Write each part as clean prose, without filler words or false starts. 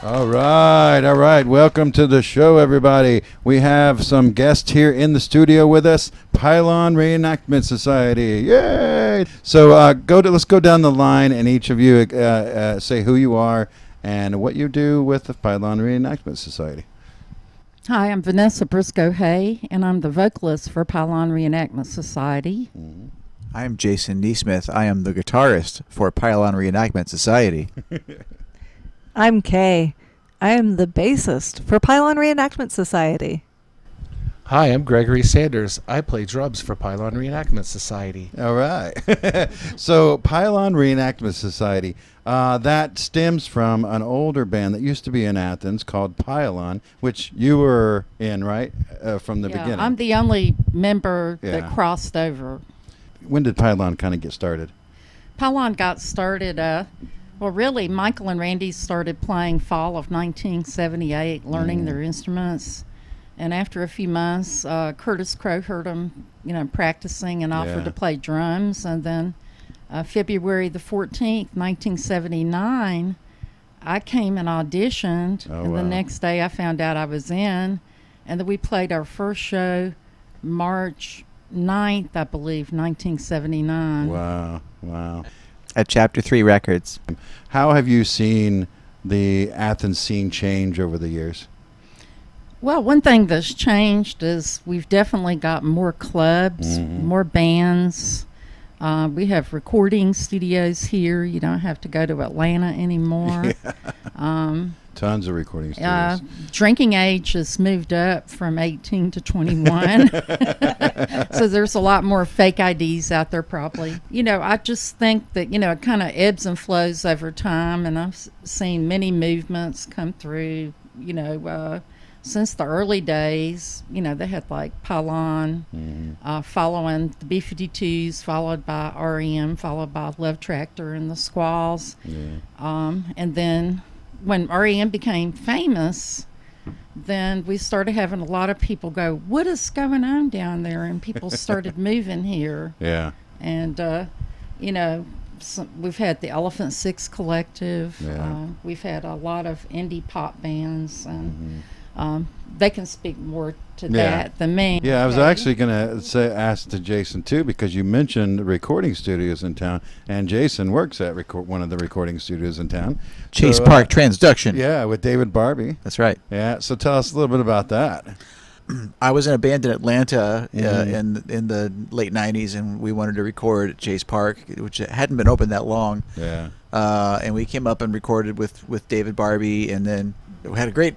All right. Welcome to the show, everybody. We have some guests here in the studio with us. Pylon Reenactment Society. Yay! So let's go down the line, and each of you say who you are and what you do with the Pylon Reenactment Society. Hi, I'm Vanessa Briscoe-Hay, and I'm the vocalist for Pylon Reenactment Society. Mm-hmm. I'm Jason Neesmith. I am the guitarist for Pylon Reenactment Society. I'm Kay. I am the bassist for Pylon Reenactment Society. Hi, I'm Gregory Sanders. I play drums for Pylon Reenactment Society. All right. So Pylon Reenactment Society, that stems from an older band that used to be in Athens called Pylon, which you were in, right, from the beginning? I'm the only member that crossed over. When did Pylon kind of get started? Pylon got started, well, really, Michael and Randy started playing fall of 1978, learning their instruments. And after a few months, Curtis Crow heard them, practicing and offered to play drums. And then February the 14th, 1979, I came and auditioned. The next day I found out I was in. And then we played our first show March 9th, I believe, 1979. Wow. At Chapter 3 Records. How have you seen the Athens scene change over the years? Well, one thing that's changed is we've definitely got more clubs, more bands. We have recording studios here. You don't have to go to Atlanta anymore. Tons of recording studios. Drinking age has moved up from 18 to 21. So there's a lot more fake IDs out there probably. I just think that, it kind of ebbs and flows over time. And I've seen many movements come through, since the early days. They had like Pylon, following the B-52s, followed by REM, followed by Love Tractor and the Squalls. And then when REM became famous, then we started having a lot of people go, what is going on down there? And people started moving here. Yeah. And, we've had the Elephant Six Collective. We've had a lot of indie pop bands. And they can speak more to that than me. Yeah, I was actually going to ask to Jason, too, because you mentioned recording studios in town, and Jason works at one of the recording studios in town. Chase Park Transduction. Yeah, with David Barbie. That's right. Yeah, so tell us a little bit about that. I was in a band in Atlanta in the late 90s, and we wanted to record at Chase Park, which hadn't been open that long. Yeah. And we came up and recorded with David Barbie, and then we had a great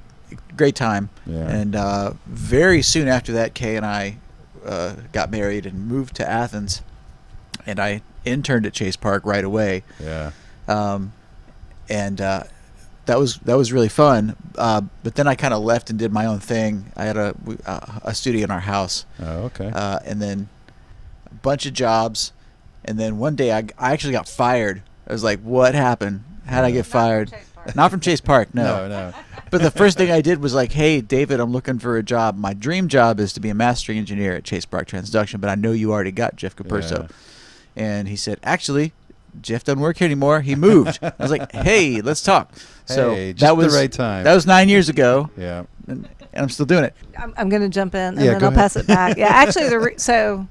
time. And very soon after that, Kay and I got married and moved to Athens, and I interned at Chase Park right away. And that was really fun. But then I kind of left and did my own thing. I had a studio in our house. And then a bunch of jobs, and then one day I actually got fired. I was like, what happened? How'd I get fired? Not from Chase Park, no. But the first thing I did was like, hey, David, I'm looking for a job. My dream job is to be a mastering engineer at Chase Park Transduction, but I know you already got Jeff Caperso. And he said, actually, Jeff doesn't work here anymore. He moved. I was like, hey, let's talk. So that was the right time. That was 9 years ago. Yeah. And I'm still doing it. I'm going to jump in, and then I'll pass it back. Yeah, actually, so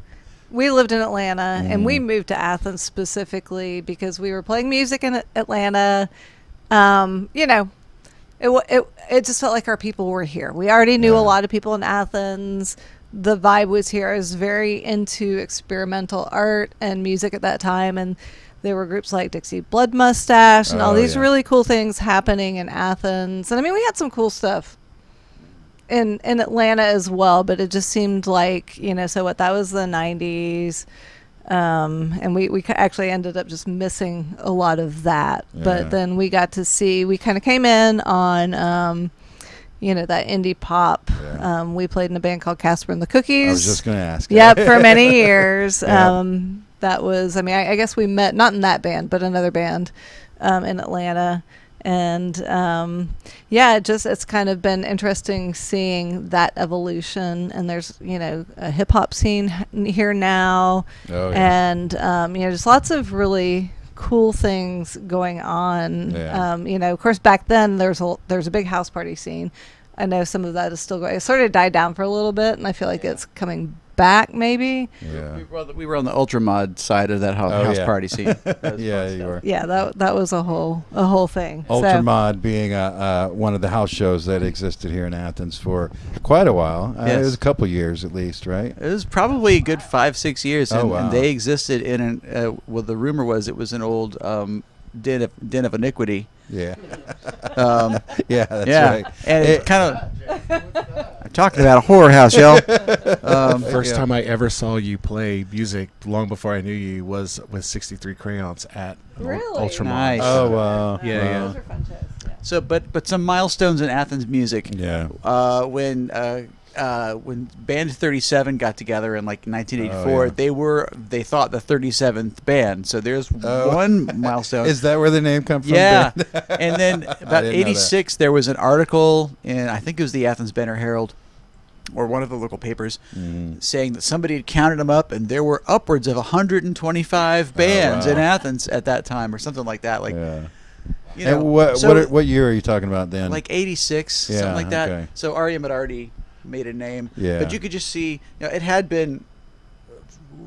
we lived in Atlanta, and we moved to Athens specifically because we were playing music in Atlanta. It just felt like our people were here. We already knew a lot of people in Athens. The vibe was here. I was very into experimental art and music at that time, and there were groups like Dixie Blood Mustache and all these really cool things happening in Athens. And I mean, we had some cool stuff in Atlanta as well, but it just seemed like, so that was the 90s. And we actually ended up just missing a lot of that. But then we got to see, we kind of came in on, that indie pop. We played in a band called Casper and the Cookies. I was just going to ask. Yep, for many years. That was, I guess we met, not in that band, but another band in Atlanta. And it's kind of been interesting seeing that evolution. And there's a hip hop scene here now, and just lots of really cool things going on. Yeah. Of course, back then there's a big house party scene. I know some of that is still going. It sort of died down for a little bit, and I feel like it's coming back, maybe. Yeah. We were on the ultra mod side of that house yeah. party scene. Yeah, you were. Yeah, that was a whole thing. Ultramod being one of the house shows that existed here in Athens for quite a while. It was a couple years at least, right? It was probably a good 5-6 years, and, Oh, wow. and they existed in the rumor was it was an old den of iniquity. Yeah. Yeah, That's yeah, right. and it kind of talking about a horror house, y'all. First time I ever saw you play music, long before I knew you, was with 63 Crayons at Really? Ultramod. Nice. Oh, wow. Yeah, Wow. yeah. Those are fun shows. Yeah. So, but some milestones in Athens music. Yeah. When Band 37 got together in like 1984, Oh, yeah. they thought the 37th band. So there's Oh. one milestone. Is that where the name comes from? Yeah, Ben? and then about didn't know that. 86, there was an article in, I think it was the Athens Banner Herald, or one of the local papers, saying that somebody had counted them up, and there were upwards of 125 bands wow. in Athens at that time, or something like that. Like, Yeah. you know, And so what year are you talking about then? like 86, Yeah, something like that. okay. So REM had already made a name, Yeah. but you could just see, it had been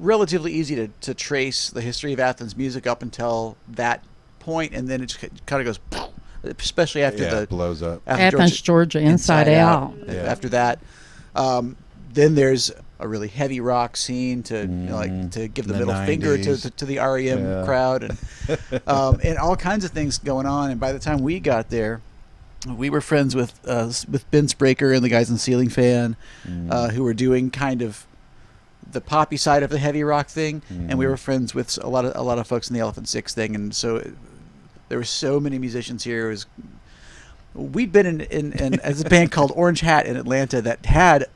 relatively easy to trace the history of Athens music up until that point, and then it just kind of goes, especially after it blows up. Athens, Georgia, Inside Out. Yeah. After that, then there's a really heavy rock scene to to give the In the middle finger 90s. to the REM Yeah. crowd, and all kinds of things going on. And by the time we got there, we were friends with Ben Spraker and the guys in Ceiling Fan, who were doing kind of the poppy side of the heavy rock thing, and we were friends with a lot of folks in the Elephant Six thing, and so there were so many musicians here. We'd been in as a band called Orange Hat in Atlanta that had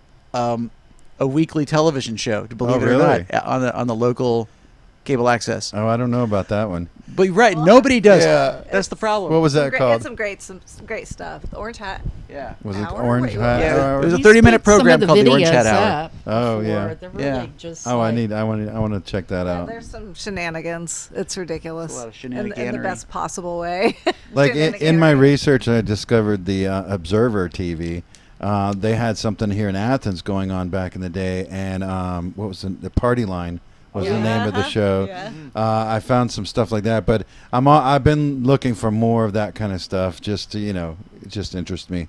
a weekly television show, to believe it or really? not, on the local cable access. Oh, I don't know about that one. But right, nobody does. Yeah. That's the problem. What was that Had called? some great stuff. The Orange Hat. Yeah. Was it Hour? Orange Wait, Hat? Yeah, Hour? it was a He's 30-minute put some program of the called the Orange Hat videos Hour. up Oh, before. yeah. They're really Yeah. just Oh, like, I want to check that out. There's some shenanigans. It's ridiculous. A lot of in the shenaniganery. best possible way. Like in my Shenaniganery. research, I discovered the Observer TV. They had something here in Athens going on back in the day, and what was the Party Line was the name of the show. Yeah. I found some stuff like that, but I've been looking for more of that kind of stuff, just to it just interests me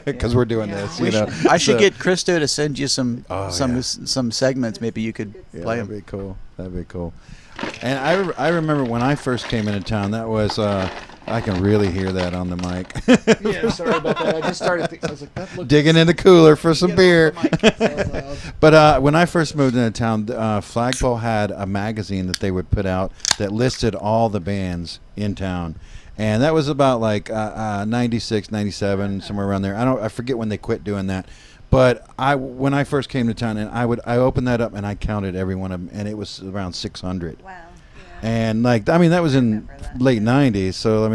because we're doing this. I should So- get Christo to send you some Oh, some segments. Maybe you could Yeah, play that'd them. be cool. That'd be cool. And I remember when I first came into town, that was I can really hear that on the mic. Yeah, sorry about that. I just started thinking, I was like, that looks Digging in the cooler for some beer. But when I first moved into town, Flagpole had a magazine that they would put out that listed all the bands in town. And that was about like 96, 97, somewhere around there. I forget when they quit doing that. But when I first came to town, and I opened that up and I counted every one of them, and it was around 600. Wow. And that was in remember that. late 90s. So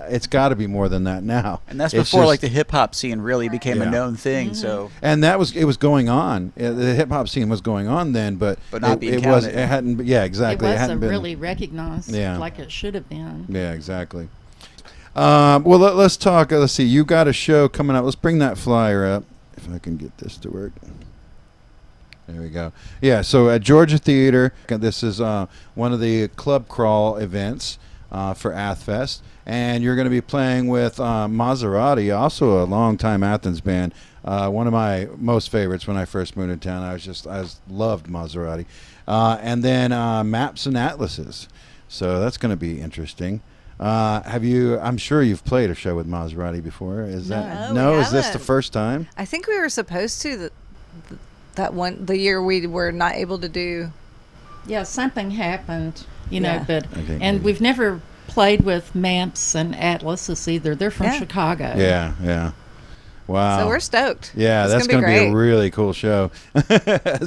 it's got to be more than that now. And that's It's before just- like the hip hop scene really became a Yeah. known thing. So And it was going on. The hip hop scene was going on then, but not being it was counted. it hadn't. Yeah, exactly. It hadn't wasn't been really recognized Yeah. like it should have been. Yeah, exactly. Well, let's talk. Let's see. You got a show coming up. Let's bring that flyer up if I can get this to work. There we go. Yeah. So at Georgia Theater, this is one of the club crawl events for Athfest, and you're going to be playing with Maserati, also a longtime Athens band. One of my most favorites when I first moved to town. I loved Maserati, and then Maps and Atlases. So that's going to be interesting. I'm sure you've played a show with Maserati before. Is that No, we Is this the haven't. first time? I think we were supposed to the year we were not able to do. Yeah, something happened, Yeah. but Okay, and maybe. we've never played with Maps and Atlases either. They're from Yeah. Chicago. Yeah. Wow. So we're stoked. Yeah, It's that's gonna going to be a great. really cool show.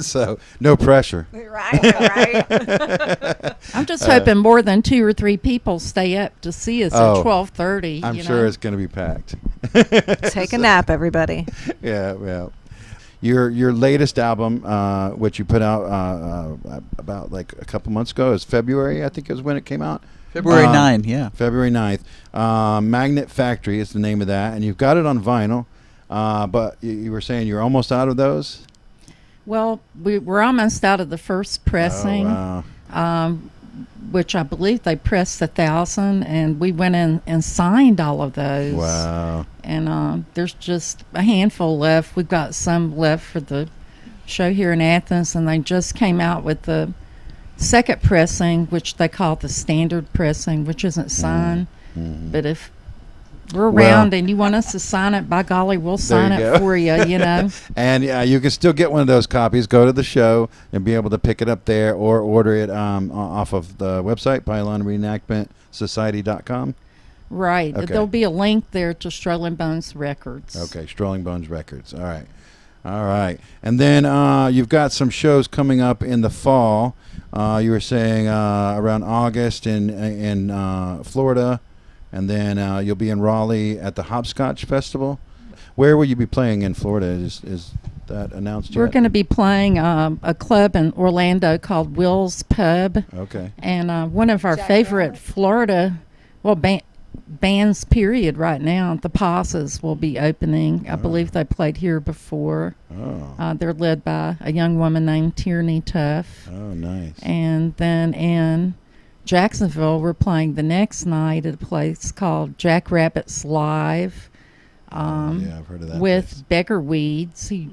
So no pressure. Right. I'm just hoping more than 2 or 3 people stay up to see us Oh, at 12:30. I'm you sure know? it's going to be packed. Take a nap, everybody. Yeah. your latest album, which you put out about like a couple months ago, is February, I think is when it came out. February 9, yeah. February 9th. Magnet Factory is the name of that, and you've got it on vinyl. But you were saying you're almost out of those? Well, we're almost out of the first pressing, which I believe they pressed 1,000, and we went in and signed all of those. Wow. And there's just a handful left. We've got some left for the show here in Athens, and they just came out with the second pressing, which they call the standard pressing, which isn't signed. Mm-hmm. But if we're around and you want us to sign it, by golly, we'll sign it for you, you know. And you can still get one of those copies. Go to the show and be able to pick it up there or order it off of the website, Pylon Reenactment Society.com. Right. Okay. There'll be a link there to Strolling Bones Records. Okay, Strolling Bones Records. All right. All right. And then you've got some shows coming up in the fall. You were saying around August in Florida, and then you'll be in Raleigh at the Hopscotch Festival. Where will you be playing in Florida? Is that announced yet? We're going to be playing a club in Orlando called Will's Pub. Okay. And one of our favorite Florida, bands period right now, the Passes will be opening. I believe they played here before. They're led by a young woman named Tierney Tuff. Oh, nice. And then in Jacksonville, we're playing the next night at a place called Jackrabbits Live. Yeah, I've heard of that with place. Beggar Weeds. He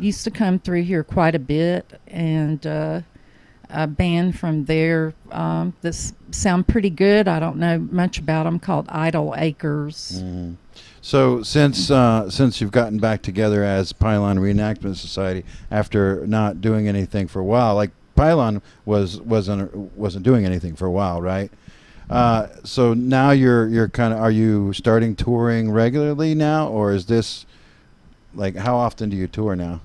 used to come through here quite a bit, and a band from there that sound pretty good. I don't know much about them, called Idle Acres. Mm-hmm. So since you've gotten back together as Pylon Reenactment Society after not doing anything for a while, like Pylon wasn't doing anything for a while, right? So now you're kind of, are you starting touring regularly now, or is this like, how often do you tour now?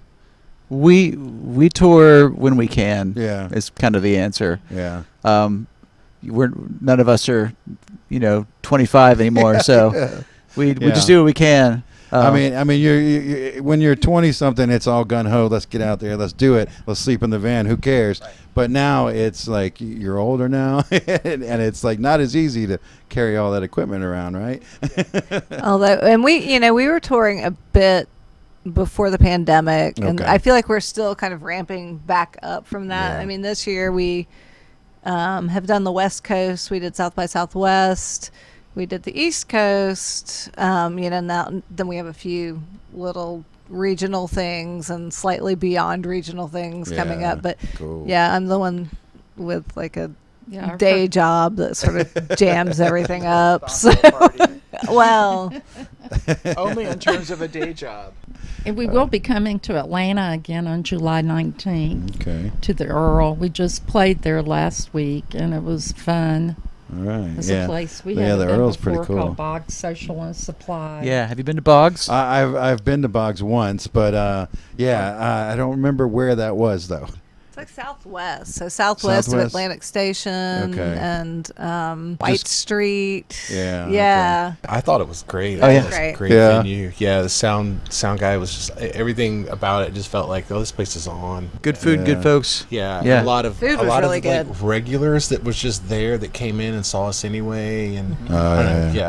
We tour when we can. Yeah, is kind of the answer. Yeah. None of us are, 25 anymore, so we just do what we can. I mean, you when you're 20 something, it's all gun ho. Let's get out there. Let's do it. Let's sleep in the van. Who cares? Right. But now it's like you're older now, and it's like not as easy to carry all that equipment around, right? And we were touring a bit before the pandemic, and I feel like we're still kind of ramping back up from that. Yeah. I mean, this year we have done the West Coast. We did South by Southwest. We did the East Coast, and then we have a few little regional things and slightly beyond regional things coming up. But I'm the one with like a day job that sort of jams everything up. So, well, only in terms of a day job. And we will be coming to Atlanta again on July 19th. Okay. To the Earl. We just played there last week, and it was fun. All right. It's a place we haven't been Earl's before, pretty cool. called Boggs Social and Supply. Yeah, have you been to Boggs? I've been to Boggs once, but I don't remember where that was though. It's like Southwest, so Southwest of Atlantic Station and White Street. Yeah. Okay. I thought it was great. Oh, yeah. It was a great venue. Yeah, the sound guy was just, everything about it just felt like, this place is on. Good food, good folks. Yeah. A lot of food was really good. Like regulars that was just there that came in and saw us anyway, and it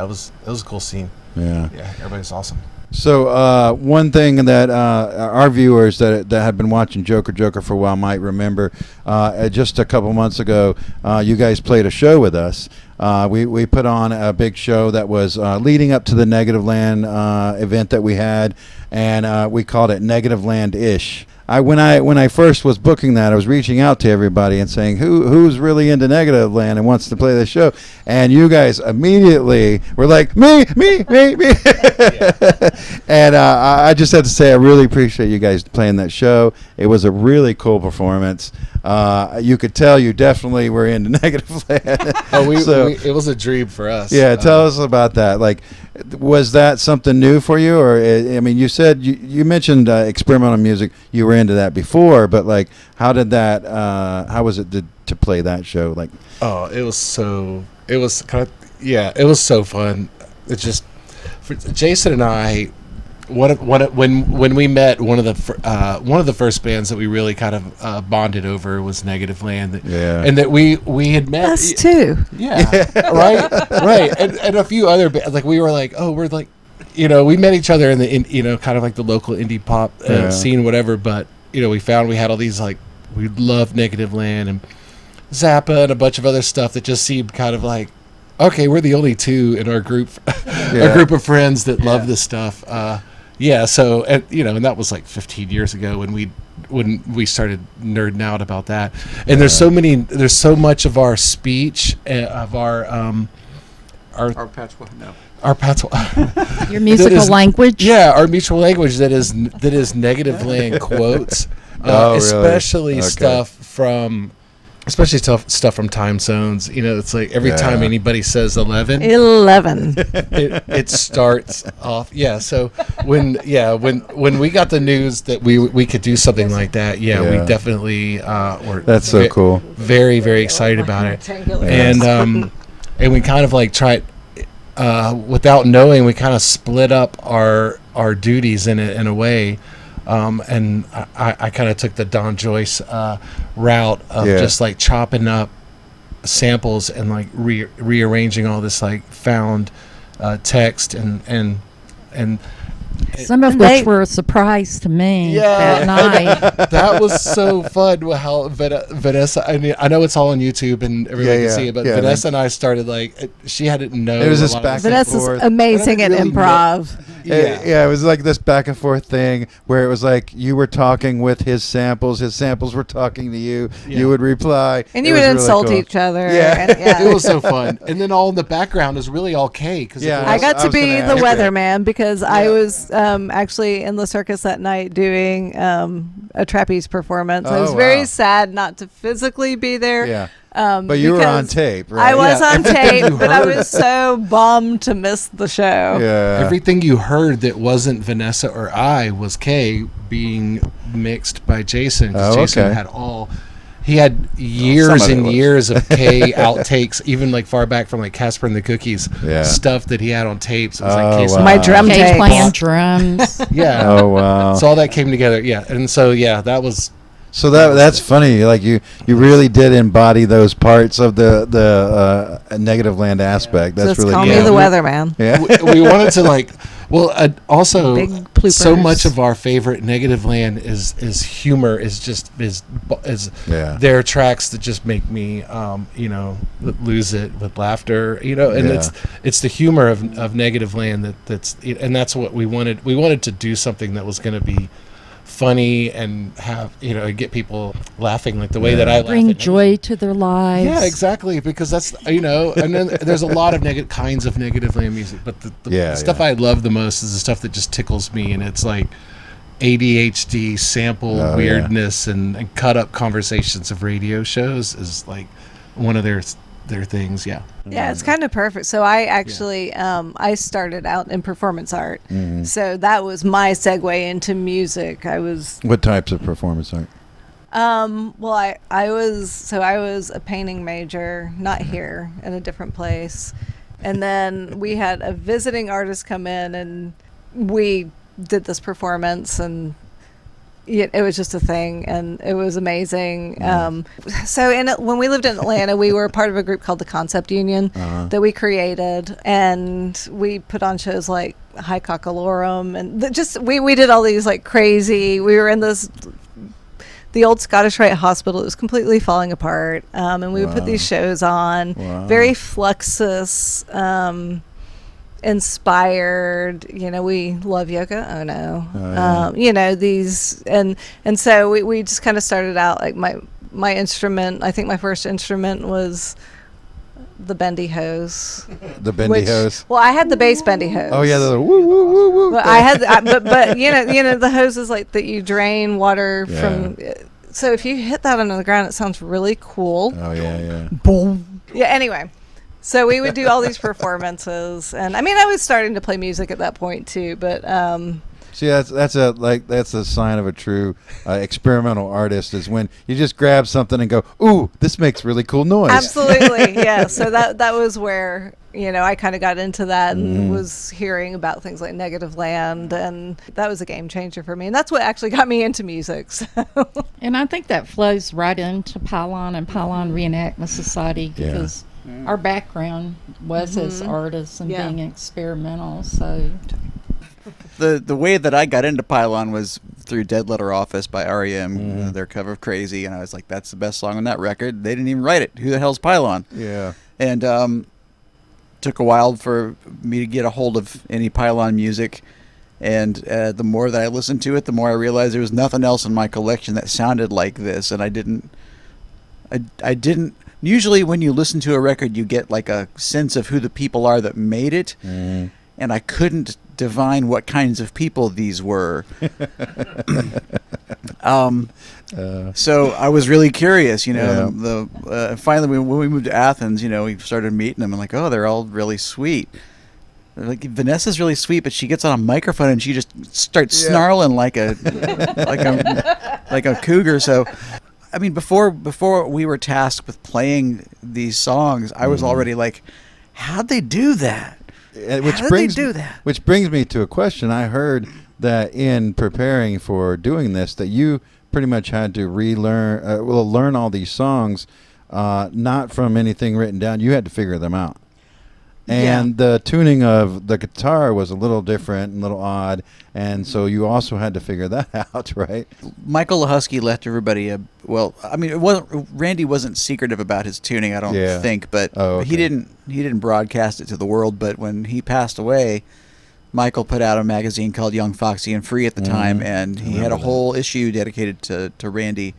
was a cool scene. Yeah. Yeah, everybody's awesome. So one thing that our viewers that have been watching Joker for a while might remember, just a couple months ago, you guys played a show with us. We put on a big show that was leading up to the Negative Land event that we had, and we called it Negative Land-ish. When I first was booking that, I was reaching out to everybody and saying who's really into Negative Land and wants to play the show, and you guys immediately were like me. And I just have to say I really appreciate you guys playing that show. It was a really cool performance. You could tell you definitely were into Negative Land. It was a dream for us. Yeah, tell us about that. Like, was that something new for you, or you said you mentioned experimental music. You were into that before, but like, how did that? How was it to play that show? Like, it was so fun. It's just, Jason and I, when we met, one of the first bands that we really kind of bonded over was Negative Land. And that we had met us too. Right, and a few other bands. Like we were like, oh, we're like, we met each other in kind of like the local indie pop scene, whatever. But we found we had all these like, we loved Negative Land and Zappa and a bunch of other stuff that just seemed kind of like, okay, we're the only two in our group, a group of friends that love this stuff. So and that was like 15 years ago when we started nerding out about that. And there's so much of our speech of our patois. No. Our patois. Your musical language. Yeah, our mutual language that is Negative Land quotes, especially stuff from. Especially stuff from time zones. It's like every time anybody says 11, it starts off. So when we got the news that we could do something like that, we definitely were. That's so cool. Very, very excited about it. And we kind of like tried, without knowing, we kind of split up our duties in a way. And I kind of took the Don Joyce route of just like chopping up samples and like rearranging all this like found text and some of which were a surprise to me that night. That was so fun. How Vanessa, I know it's all on YouTube and everybody can see it, but Vanessa and I started like, she hadn't known. It was this back and Vanessa's forth. amazing at improv. It was like this back and forth thing where it was like you were talking with his samples were talking to you, you would reply. And you would insult each other. It was so fun. And then all in the background is really all K. I got to be the weatherman because I was actually in the circus that night doing a trapeze performance. I was very sad not to physically be there. But you were on tape, right? I was on tape, but I was so bummed to miss the show. Everything you heard that wasn't Vanessa or I was K being mixed by Jason. Jason had he had years and years of K outtakes, even like far back from like Casper and the Cookies stuff that he had on tapes. It was like K my drum tape, playing drums. Oh wow! So all that came together. And so that was. So that's funny. Like you really did embody those parts of the Negative Land aspect. That's just really call cool. me the weatherman. We wanted to like. Well, also, Big so much of our favorite Negative Land is humor. Is their tracks that just make me lose it with laughter. And it's the humor of Negative Land that's what we wanted. We wanted to do something that was going to be funny and have get people laughing like the way that I bring laugh joy to their lives. Yeah, exactly, because that's and then there's a lot of kinds of Negative Land music, but the stuff I love the most is the stuff that just tickles me, and it's like ADHD sample weirdness and cut up conversations of radio shows is like one of their things. It's kind of perfect. So I actually I started out in performance art, so that was my segue into music. What types of performance art? Well, I was a painting major, not here, in a different place, and then we had a visiting artist come in and we did this performance, and it was just a thing, and it was amazing. When we lived in Atlanta, we were part of a group called the Concept Union that we created, and we put on shows like High Cockalorum, and we did all these like crazy. We were in the old Scottish Rite Hospital. It was completely falling apart, and we would put these shows on, very Fluxus inspired. We love Yoko Ono. These and so we just kind of started out like my instrument. I think my first instrument was the bendy hose. The bendy hose. Well, I had the bass bendy hose. Oh yeah, the woo woo woo woo. But I had, but the hose is like that you drain water from. So if you hit that onto the ground, it sounds really cool. Oh yeah. Boom. Yeah. Anyway. So we would do all these performances, and I mean, I was starting to play music at that point too, but See, that's a sign of a true experimental artist is when you just grab something and go, ooh, this makes really cool noise. Absolutely, yeah. So that was where I kind of got into that and was hearing about things like Negative Land, and that was a game changer for me. And that's what actually got me into music. So. And I think that flows right into Pylon and Pylon Reenactment Society because our background was as artists and being experimental. So the way that I got into Pylon was through Dead Letter Office by R.E.M. Their cover of Crazy, and I was like, that's the best song on that record. They didn't even write it. Who the hell's Pylon? Yeah. And took a while for me to get a hold of any Pylon music, and the more that I listened to it, the more I realized there was nothing else in my collection that sounded like this. And I didn't usually when you listen to a record you get like a sense of who the people are that made it, and I couldn't divine what kinds of people these were. So I was really curious, finally when we moved to Athens, we started meeting them and like, oh, they're all really sweet. Like Vanessa's really sweet, but she gets on a microphone and she just starts snarling like a cougar. So, I mean, before we were tasked with playing these songs, I was already like, how'd they do that? Which brings me to a question. I heard that in preparing for doing this, that you pretty much had to learn all these songs, not from anything written down. You had to figure them out. And the tuning of the guitar was a little different and a little odd, and so you also had to figure that out, right? Michael Lahusky left everybody Randy wasn't secretive about his tuning, I don't think, but he didn't broadcast it to the world. But when he passed away, Michael put out a magazine called Young, Foxy, and Free at the time, and he had a whole issue dedicated to Randy,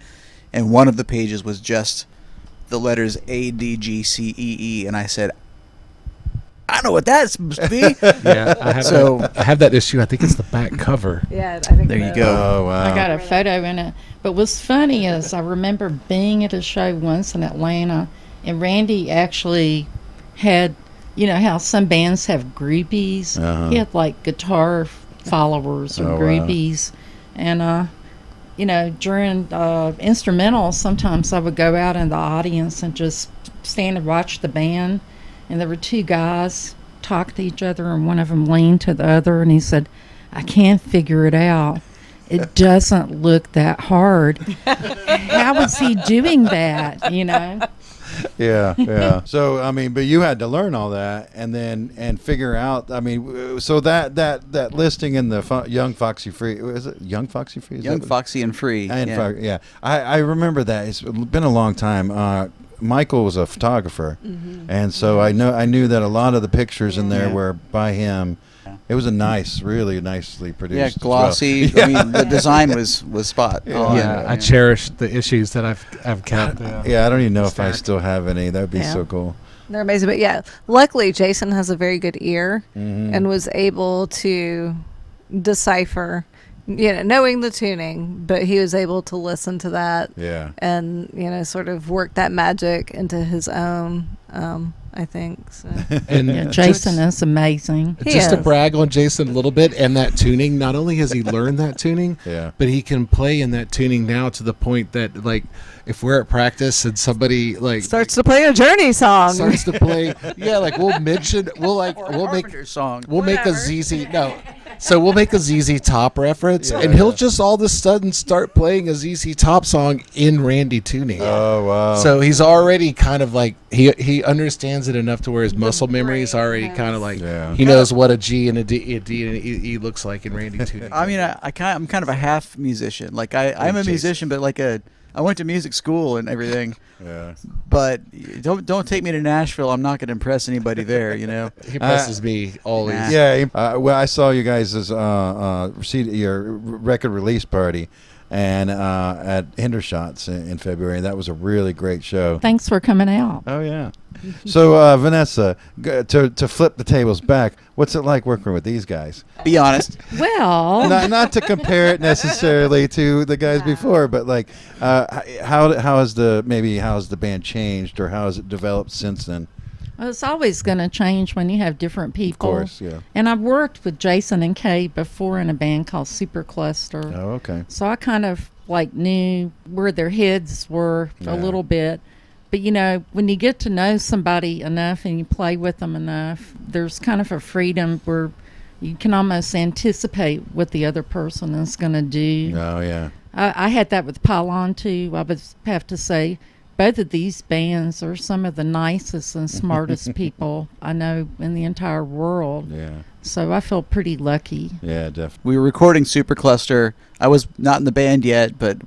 and one of the pages was just the letters A, D, G, C, E, E, and I said, I know what that's supposed to be. Yeah, I have that issue. I think it's the back cover. Yeah, I think there you go. Oh, wow. I got a photo in it. But what's funny is I remember being at a show once in Atlanta, and Randy actually had, how some bands have groupies. He had like guitar followers or groupies. Wow. And, during instrumentals, sometimes I would go out in the audience and just stand and watch the band. And there were two guys talk to each other, and one of them leaned to the other, and he said, I can't figure it out. It doesn't look that hard. How was he doing that, Yeah. So, I mean, but you had to learn all that and figure out, I mean, so that listing in the Young, Foxy, Free, is it Young, Foxy, Free? Young, Foxy, and Free. I remember that. It's been a long time. Michael was a photographer, and so I knew that a lot of the pictures in there were by him. It was really nicely produced. Yeah, glossy. Well. I mean, the design was spot on. Yeah, I cherish the issues that I've kept. I don't even know if I still have any. That'd be so cool. They're amazing, but luckily Jason has a very good ear and was able to decipher. Knowing the tuning, but he was able to listen to that and, sort of work that magic into his own, I think. So. And Jason is amazing. To brag on Jason a little bit and that tuning, not only has he learned that tuning, but he can play in that tuning now to the point that, like, if we're at practice and somebody starts to play a Journey song, we'll mention, we'll make a ZZ, so we'll make a ZZ Top reference, and he'll just all of a sudden start playing a ZZ Top song in Randy tuning. Oh, wow. So he's already kind of like, he understands it enough to where his muscle memory is already kind of like, he knows what a G and a D and an E looks like in Randy tuning. I mean, I'm kind of a half musician. Like, I'm a musician, but I went to music school and everything. Yeah. But don't take me to Nashville. I'm not going to impress anybody there, He impresses me always. Yeah. Well, I saw you guys' your record release party and at Hendershots in February. That was a really great show. Thanks for coming out. Oh, yeah. So, Vanessa, to flip the tables back, what's it like working with these guys? Be honest. Well, not to compare it necessarily to the guys before, but like, how has the band changed, or how has it developed since then? Well, it's always going to change when you have different people. Of course, yeah. And I've worked with Jason and Kay before in a band called Super Cluster. Oh, okay. So I kind of like knew where their heads were a little bit. But, you know, when you get to know somebody enough and you play with them enough, there's kind of a freedom where you can almost anticipate what the other person is going to do. Oh, yeah. I had that with Pylon, too. I would have to say both of these bands are some of the nicest and smartest people I know in the entire world. Yeah. So I feel pretty lucky. Yeah, definitely. We were recording Super Cluster. I was not in the band yet, but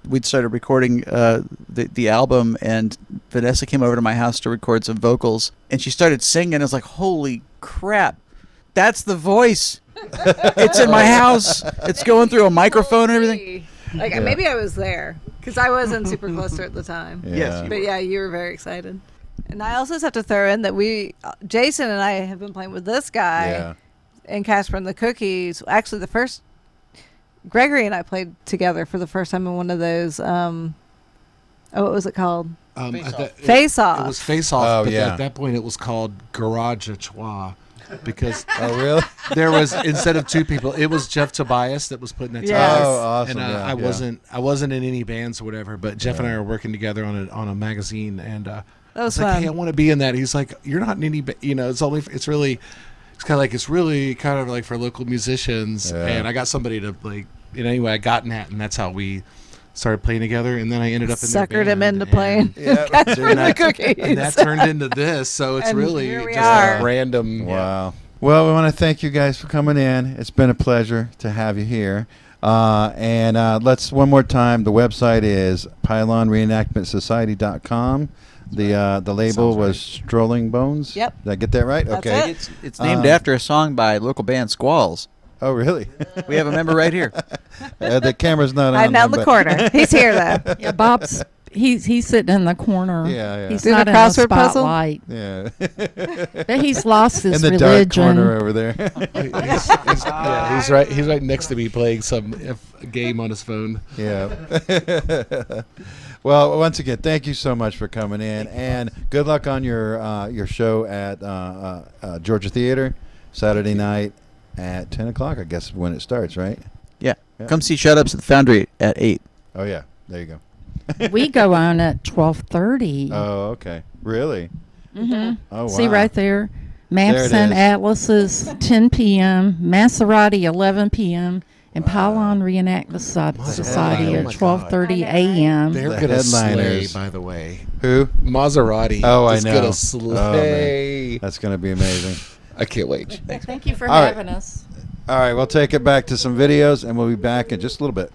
we'd started recording the album, and Vanessa came over to my house to record some vocals, and she started singing. I was like, holy crap, that's the voice. It's in my house. It's going through a microphone and everything. Like maybe I was there because I was in Super Cluster at the time. Yeah. Yes, But yeah, you were very excited. And I also just have to throw in that Jason and I have been playing with this guy and Casper and the Cookies. Actually, the first Gregory and I played together for the first time in one of those. What was it called? Face Off. It was Face Off. Oh, but yeah. at that point, it was called JOKERJOKErtv. Because Oh, really? there was, instead of two people, it was Jeff Tobias that was putting that Yes. together. Oh, awesome. And yeah, I wasn't in any bands or whatever, but Jeff and I were working together on a magazine, and That I was was like, fun. hey, I want to be in that. He's like, you're not in any, it's really kind of like for local musicians. Yeah. And I got somebody to like, anyway, I got in that, and that's how we started playing together. And then I ended up in their Suckered him band, into and- playing Yeah. Casper and the Cookies. and that turned into this, so it's And really here we just are. a random. Wow. Well, we want to thank you guys for coming in. It's been a pleasure to have you here. And let's one more time. The website is pylonreenactmentsociety.com. The label Sounds was Strolling Bones. Yep. Did I get that right? That's okay. it. It's named after a song by local band Squalls. Oh, really? We have a member right here. The camera's not on. I'm down the but- corner. He's here though. Yeah, Bob's he's sitting in the corner. Yeah, yeah. He's Do the not in the crossword puzzle? spotlight. Yeah. But he's lost his In the dark religion. corner over there. He's right. He's right next to me playing some game on his phone. Yeah. Well, once again, thank you so much for coming in, and good luck on your show at Georgia Theater Saturday night at 10 o'clock. I guess when it starts, right? Yeah. Yeah. Come see Shut Ups at the Foundry at 8. Oh yeah, there you go. We go on at 12:30. Oh, okay. Really? Mm-hmm. Oh, wow. See right there, There Maps it and is. Atlases 10 p.m., Maserati 11 p.m., and Pylon Reenactment Society Oh at my 12:30 a.m. They're The gonna slay, headliners. by the way. Who? Maserati. Oh, I is know. gonna Oh, slay. That's going to be amazing. I can't wait. Thank you for All right. having us. All right, we'll take it back to some videos, and we'll be back in just a little bit.